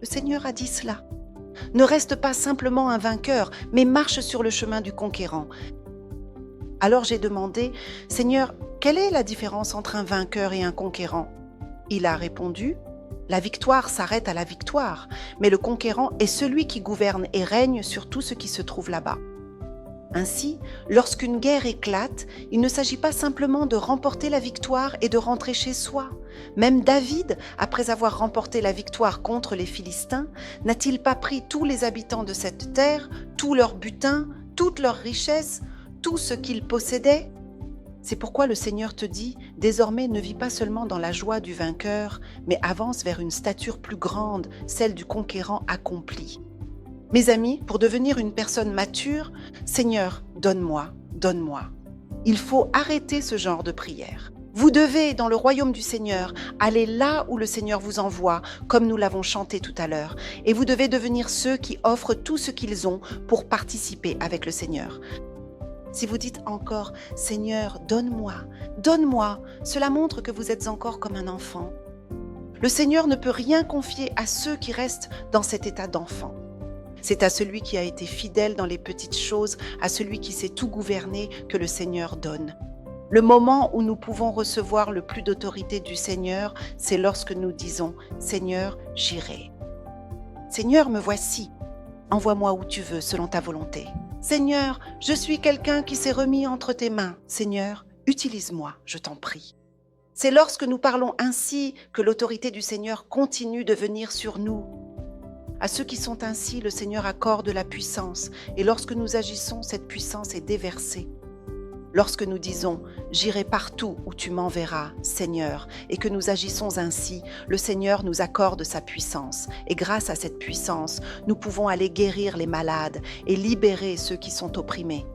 Le Seigneur a dit cela. Ne reste pas simplement un vainqueur, mais marche sur le chemin du conquérant. Alors j'ai demandé, Seigneur, quelle est la différence entre un vainqueur et un conquérant? Il a répondu, la victoire s'arrête à la victoire, mais le conquérant est celui qui gouverne et règne sur tout ce qui se trouve là-bas. Ainsi, lorsqu'une guerre éclate, il ne s'agit pas simplement de remporter la victoire et de rentrer chez soi. Même David, après avoir remporté la victoire contre les Philistins, n'a-t-il pas pris tous les habitants de cette terre, tout leur butin, toutes leurs richesses, tout ce qu'ils possédaient? C'est pourquoi le Seigneur te dit, désormais ne vis pas seulement dans la joie du vainqueur, mais avance vers une stature plus grande, celle du conquérant accompli. Mes amis, pour devenir une personne mature, Seigneur, donne-moi, donne-moi. Il faut arrêter ce genre de prière. Vous devez, dans le royaume du Seigneur, aller là où le Seigneur vous envoie, comme nous l'avons chanté tout à l'heure. Et vous devez devenir ceux qui offrent tout ce qu'ils ont pour participer avec le Seigneur. Si vous dites encore, Seigneur, donne-moi, donne-moi, cela montre que vous êtes encore comme un enfant. Le Seigneur ne peut rien confier à ceux qui restent dans cet état d'enfant. C'est à celui qui a été fidèle dans les petites choses, à celui qui sait tout gouverner, que le Seigneur donne. Le moment où nous pouvons recevoir le plus d'autorité du Seigneur, c'est lorsque nous disons « Seigneur, j'irai ». « Seigneur, me voici. Envoie-moi où tu veux, selon ta volonté. Seigneur, je suis quelqu'un qui s'est remis entre tes mains. Seigneur, utilise-moi, je t'en prie. » C'est lorsque nous parlons ainsi que l'autorité du Seigneur continue de venir sur nous. À ceux qui sont ainsi, le Seigneur accorde la puissance, et lorsque nous agissons, cette puissance est déversée. Lorsque nous disons « J'irai partout où tu m'enverras, Seigneur », et que nous agissons ainsi, le Seigneur nous accorde sa puissance, et grâce à cette puissance, nous pouvons aller guérir les malades et libérer ceux qui sont opprimés.